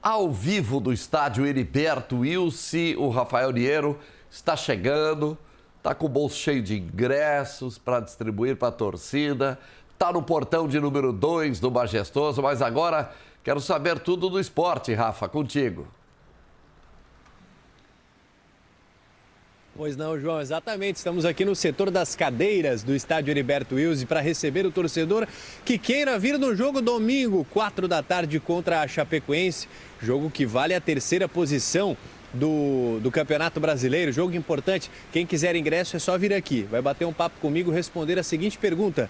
ao vivo do estádio Heriberto Wilson, o Rafael Niero está chegando, está com o bolso cheio de ingressos para distribuir para a torcida, está no portão de número 2 do Majestoso, mas agora quero saber tudo do esporte, Rafa, contigo. Pois não, João, exatamente. Estamos aqui no setor das cadeiras do estádio Heriberto Wilson para receber o torcedor que queira vir no jogo domingo, 4 da tarde contra a Chapecoense. Jogo que vale a terceira posição do Campeonato Brasileiro. Jogo importante. Quem quiser ingresso é só vir aqui. Vai bater um papo comigo, responder a seguinte pergunta.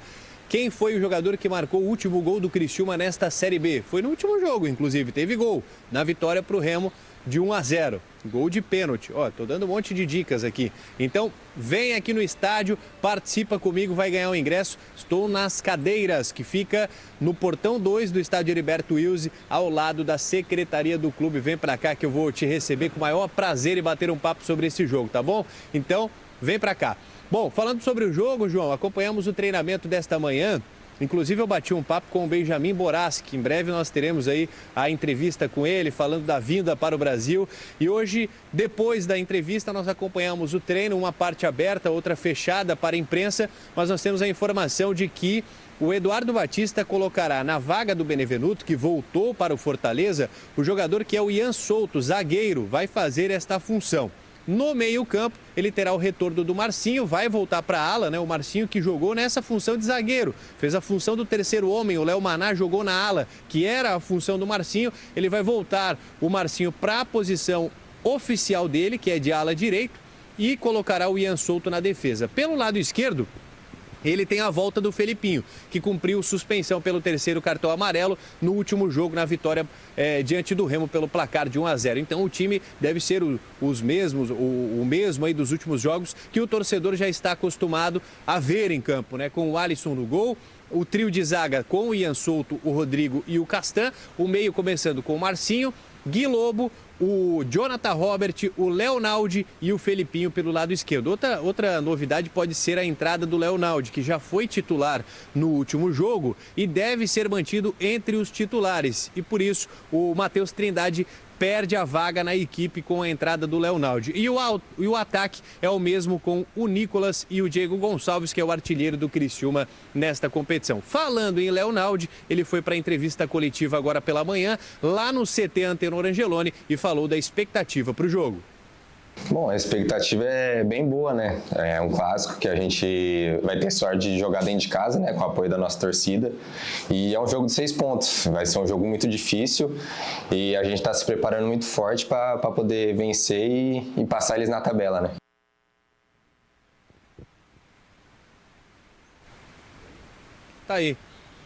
Quem foi o jogador que marcou o último gol do Criciúma nesta Série B? Foi no último jogo, inclusive. Teve gol na vitória para o Remo de 1-0. Gol de pênalti. Ó, tô dando um monte de dicas aqui. Então, vem aqui no estádio, participa comigo, vai ganhar o ingresso. Estou nas cadeiras, que fica no portão 2 do estádio Heriberto Wilson, ao lado da secretaria do clube. Vem pra cá que eu vou te receber com o maior prazer e bater um papo sobre esse jogo, tá bom? Então, vem pra cá. Bom, falando sobre o jogo, João, acompanhamos o treinamento desta manhã. Inclusive, eu bati um papo com o Benjamin Borassi, que em breve nós teremos aí a entrevista com ele, falando da vinda para o Brasil. E hoje, depois da entrevista, nós acompanhamos o treino, uma parte aberta, outra fechada para a imprensa, mas nós temos a informação de que o Eduardo Batista colocará na vaga do Benevenuto, que voltou para o Fortaleza, o jogador que é o Ian Souto, zagueiro, vai fazer esta função. No meio-campo, ele terá o retorno do Marcinho, vai voltar para a ala, né? O Marcinho que jogou nessa função de zagueiro, fez a função do terceiro homem, o Léo Maná jogou na ala, que era a função do Marcinho. Ele vai voltar o Marcinho para a posição oficial dele, que é de ala direito, e colocará o Ian Souto na defesa. Pelo lado esquerdo, ele tem a volta do Felipinho, que cumpriu suspensão pelo terceiro cartão amarelo no último jogo, na vitória diante do Remo pelo placar de 1-0. Então o time deve ser o mesmo aí dos últimos jogos que o torcedor já está acostumado a ver em campo, né? Com o Alisson no gol, o trio de zaga com o Ian Souto, o Rodrigo e o Castan, o meio começando com o Marcinho, Gui Lobo, o Jonathan Robert, o Leonaldi e o Felipinho pelo lado esquerdo. Outra novidade pode ser a entrada do Leonaldi, que já foi titular no último jogo e deve ser mantido entre os titulares. E por isso o Matheus Trindade perde a vaga na equipe com a entrada do Leonaldi. E o ataque é o mesmo com o Nicolas e o Diego Gonçalves, que é o artilheiro do Criciúma nesta competição. Falando em Leonaldi, ele foi para a entrevista coletiva agora pela manhã, lá no CT Antenor Angeloni, e falou da expectativa para o jogo. Bom, a expectativa é bem boa, né? É um clássico que a gente vai ter sorte de jogar dentro de casa, né? Com o apoio da nossa torcida. E é um jogo de 6 pontos. Vai ser um jogo muito difícil e a gente está se preparando muito forte para poder vencer e passar eles na tabela, né? Tá aí.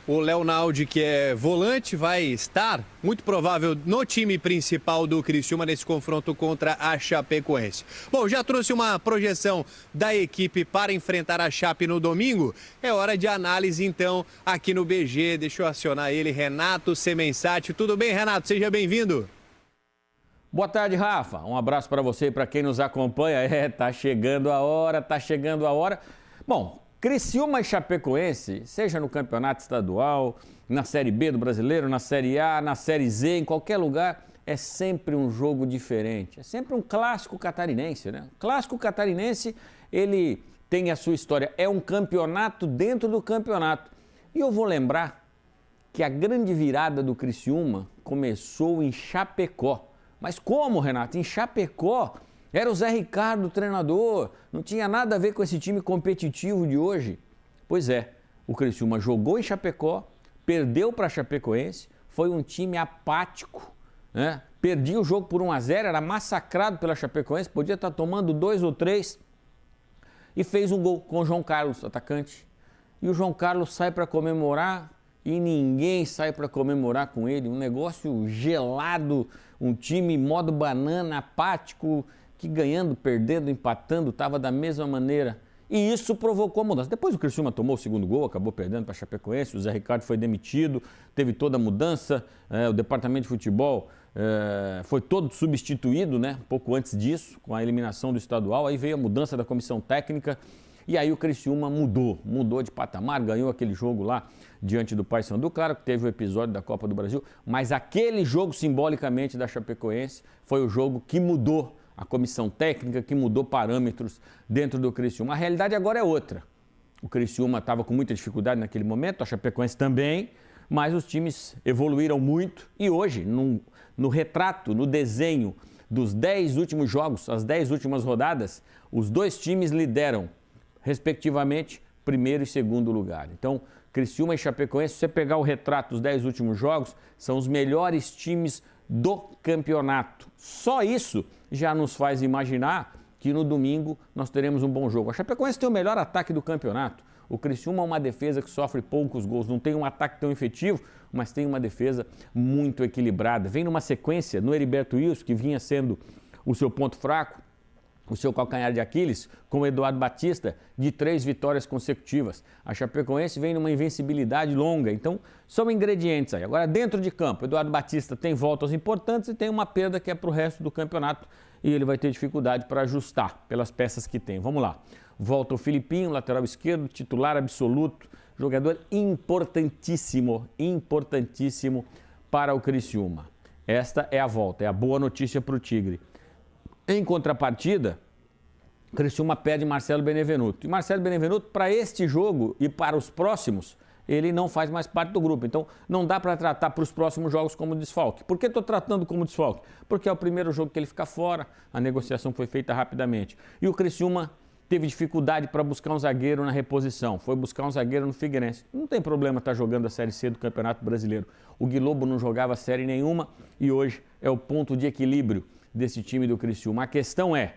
O Leonaldi, que é volante, vai estar, muito provável, no time principal do Criciúma nesse confronto contra a Chapecoense. Bom, já trouxe uma projeção da equipe para enfrentar a Chape no domingo. É hora de análise, então, aqui no BG. Deixa eu acionar ele, Renato Semensati. Tudo bem, Renato? Seja bem-vindo. Boa tarde, Rafa. Um abraço para você e para quem nos acompanha. Tá chegando a hora. Bom, Criciúma e Chapecoense, seja no campeonato estadual, na Série B do Brasileiro, na Série A, na Série Z, em qualquer lugar, é sempre um jogo diferente. É sempre um clássico catarinense, né? O clássico catarinense, ele tem a sua história. É um campeonato dentro do campeonato. E eu vou lembrar que a grande virada do Criciúma começou em Chapecó. Mas como, Renato? Em Chapecó era o Zé Ricardo o treinador, não tinha nada a ver com esse time competitivo de hoje. Pois é, o Criciúma jogou em Chapecó, perdeu para a Chapecoense, foi um time apático, né? Perdia o jogo por 1-0, era massacrado pela Chapecoense, podia estar tomando 2 ou 3 e fez um gol com o João Carlos, atacante. E o João Carlos sai para comemorar e ninguém sai para comemorar com ele, um negócio gelado, um time modo banana, apático, que ganhando, perdendo, empatando, estava da mesma maneira. E isso provocou a mudança. Depois o Criciúma tomou o segundo gol, acabou perdendo para a Chapecoense, o Zé Ricardo foi demitido, teve toda a mudança, o departamento de futebol foi todo substituído, né? Um pouco antes disso, com a eliminação do estadual, aí veio a mudança da comissão técnica e aí o Criciúma mudou de patamar, ganhou aquele jogo lá diante do Paysandu. Claro que teve o episódio da Copa do Brasil, mas aquele jogo simbolicamente da Chapecoense foi o jogo que mudou a comissão técnica, que mudou parâmetros dentro do Criciúma. A realidade agora é outra. O Criciúma estava com muita dificuldade naquele momento, a Chapecoense também, mas os times evoluíram muito e hoje, no retrato, no desenho dos 10 últimos jogos, as 10 últimas rodadas, os dois times lideram, respectivamente, primeiro e segundo lugar. Então, Criciúma e Chapecoense, se você pegar o retrato dos 10 últimos jogos, são os melhores times do campeonato. Só isso já nos faz imaginar que no domingo nós teremos um bom jogo. A Chapecoense tem o melhor ataque do campeonato. O Criciúma é uma defesa que sofre poucos gols, não tem um ataque tão efetivo, mas tem uma defesa muito equilibrada. Vem numa sequência no Heriberto Wilson, que vinha sendo o seu ponto fraco, o seu calcanhar de Aquiles, com o Eduardo Batista, de 3 vitórias consecutivas. A Chapecoense vem numa invencibilidade longa, então são ingredientes aí. Agora, dentro de campo, Eduardo Batista tem voltas importantes e tem uma perda que é para o resto do campeonato e ele vai ter dificuldade para ajustar pelas peças que tem. Vamos lá. Volta o Filipinho, lateral esquerdo, titular absoluto, jogador importantíssimo para o Criciúma. Esta é a volta, é a boa notícia para o Tigre. Em contrapartida, o Criciúma perde Marcelo Benevenuto. E Marcelo Benevenuto, para este jogo e para os próximos, ele não faz mais parte do grupo. Então, não dá para tratar para os próximos jogos como desfalque. Por que estou tratando como desfalque? Porque é o primeiro jogo que ele fica fora, a negociação foi feita rapidamente. E o Criciúma teve dificuldade para buscar um zagueiro na reposição. Foi buscar um zagueiro no Figueirense. Não tem problema estar jogando a Série C do Campeonato Brasileiro. O Guilobo não jogava série nenhuma e hoje é o ponto de equilíbrio desse time do Criciúma. A questão é,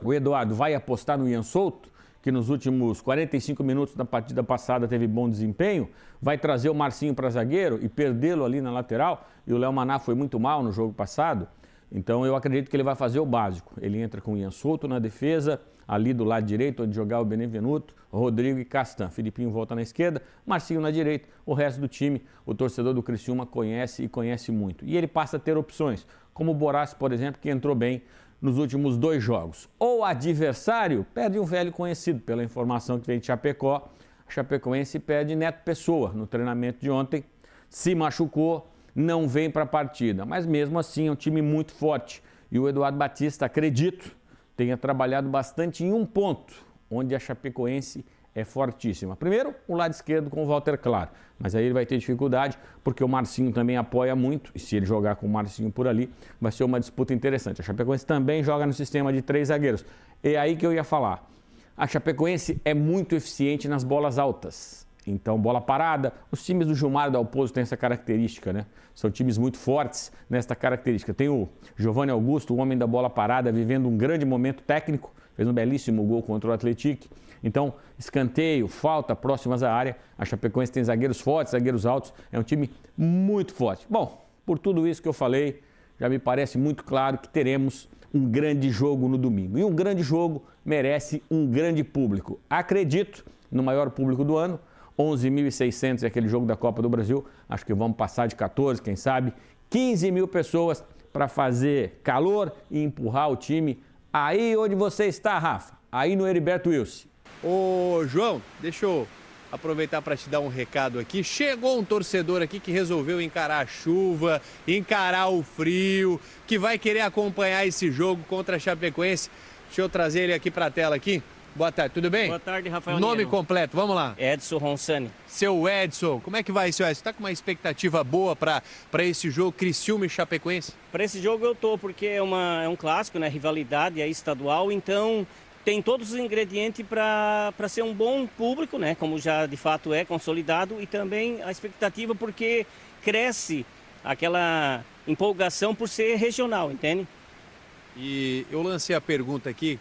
o Eduardo vai apostar no Ian Souto, que nos últimos 45 minutos da partida passada teve bom desempenho, vai trazer o Marcinho para zagueiro e perdê-lo ali na lateral, e o Léo Maná foi muito mal no jogo passado, então eu acredito que ele vai fazer o básico. Ele entra com o Ian Souto na defesa, ali do lado direito, onde jogar o Benevenuto, Rodrigo e Castan. Filipinho volta na esquerda, Marcinho na direita. O resto do time, o torcedor do Criciúma conhece e conhece muito. E ele passa a ter opções, como o Borás, por exemplo, que entrou bem nos últimos 2 jogos. O adversário perde um velho conhecido, pela informação que vem de Chapecó. A Chapecoense perde Neto Pessoa no treinamento de ontem, se machucou, não vem para a partida. Mas mesmo assim é um time muito forte. E o Eduardo Batista, acredito, tenha trabalhado bastante em um ponto, onde a Chapecoense é fortíssima. Primeiro, o lado esquerdo com o Walter Claro, mas aí ele vai ter dificuldade, porque o Marcinho também apoia muito, e se ele jogar com o Marcinho por ali, vai ser uma disputa interessante. A Chapecoense também joga no sistema de 3 zagueiros. É aí que eu ia falar. A Chapecoense é muito eficiente nas bolas altas. Então, bola parada, os times do Gilmar Dalpozo têm essa característica, né? São times muito fortes nesta característica. Tem o Giovanni Augusto, o homem da bola parada, vivendo um grande momento técnico, fez um belíssimo gol contra o Atlético. Então, escanteio, falta, próximas à área. A Chapecoense tem zagueiros fortes, zagueiros altos, é um time muito forte. Bom, por tudo isso que eu falei, já me parece muito claro que teremos um grande jogo no domingo. E um grande jogo merece um grande público. Acredito no maior público do ano. 11.600 é aquele jogo da Copa do Brasil, acho que vamos passar de 14, quem sabe, 15 mil pessoas para fazer calor e empurrar o time aí onde você está, Rafa, aí no Heriberto Wilson. Ô, João, deixa eu aproveitar para te dar um recado aqui. Chegou um torcedor aqui que resolveu encarar a chuva, encarar o frio, que vai querer acompanhar esse jogo contra a Chapecoense. Deixa eu trazer ele aqui para a tela aqui. Boa tarde, tudo bem? Boa tarde, Rafael Nome Niero. completo, vamos lá. Edson Ronsani. Seu Edson, como é que vai, seu Edson? Está com uma expectativa boa para esse jogo Criciúma e Chapecoense? Para esse jogo eu tô, porque é um clássico, né? Rivalidade é estadual, então tem todos os ingredientes para ser um bom público, né? Como já de fato é consolidado, e também a expectativa porque cresce aquela empolgação por ser regional, entende? E eu lancei a pergunta aqui,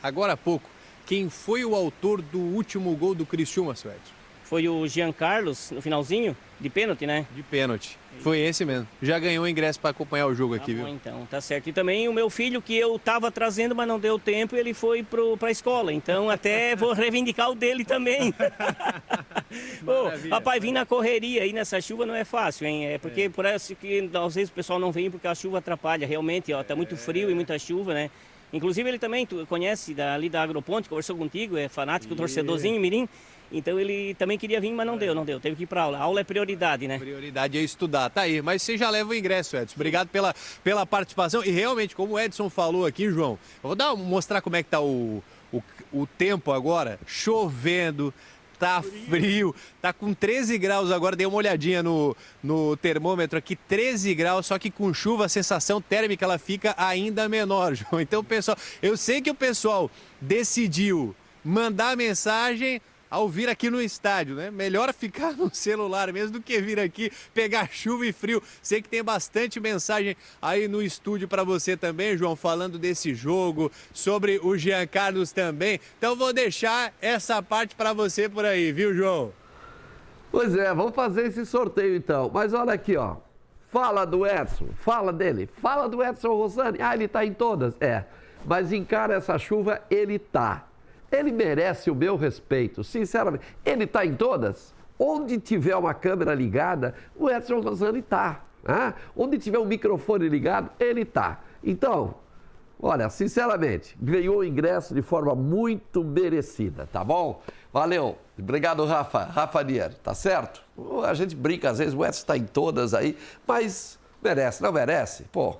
agora há pouco. Quem foi o autor do último gol do Criciúma, seu Edson? Foi o Jean Carlos, no finalzinho, de pênalti, né? De pênalti. Foi esse mesmo. Já ganhou o ingresso para acompanhar o jogo aqui, Bom, viu? então, tá certo. E também o meu filho, que eu tava trazendo, mas não deu tempo, ele foi para a escola. Então, até vou reivindicar o dele também. Pô, rapaz, vir na correria aí nessa chuva não é fácil, hein? É porque parece que às vezes o pessoal não vem porque a chuva atrapalha. Realmente, ó, tá muito frio e muita chuva, né? Inclusive ele também, tu conhece ali da Agroponte, conversou contigo, é fanático, torcedorzinho, mirim. Então ele também queria vir, mas não deu. Teve que ir para aula. A aula é prioridade, né? Prioridade é estudar, tá aí. Mas você já leva o ingresso, Edson. Obrigado pela participação. E realmente, como o Edson falou aqui, João, eu vou mostrar como é que tá o tempo agora. Chovendo, tá frio, tá com 13 graus agora. Dei uma olhadinha no termômetro aqui, 13 graus, só que com chuva a sensação térmica ela fica ainda menor, João. Então, pessoal, eu sei que o pessoal decidiu mandar mensagem ao vir aqui no estádio, né? Melhor ficar no celular mesmo do que vir aqui pegar chuva e frio. Sei que tem bastante mensagem aí no estúdio para você também, João, falando desse jogo, sobre o Jean Carlos também. Então vou deixar essa parte para você por aí, viu, João? Pois é, vamos fazer esse sorteio então. Mas olha aqui, ó. Fala do Edson, fala dele. Fala do Edson Rosani. Ah, ele tá em todas? É. Mas encara essa chuva, ele tá. Ele merece o meu respeito, sinceramente. Ele está em todas? Onde tiver uma câmera ligada, o Edson Rosani está. Né? Onde tiver um microfone ligado, ele está. Então, olha, sinceramente, ganhou o ingresso de forma muito merecida, tá bom? Valeu. Obrigado, Rafa Nier, tá certo? A gente brinca, às vezes o Edson está em todas aí, mas merece, não merece? Pô,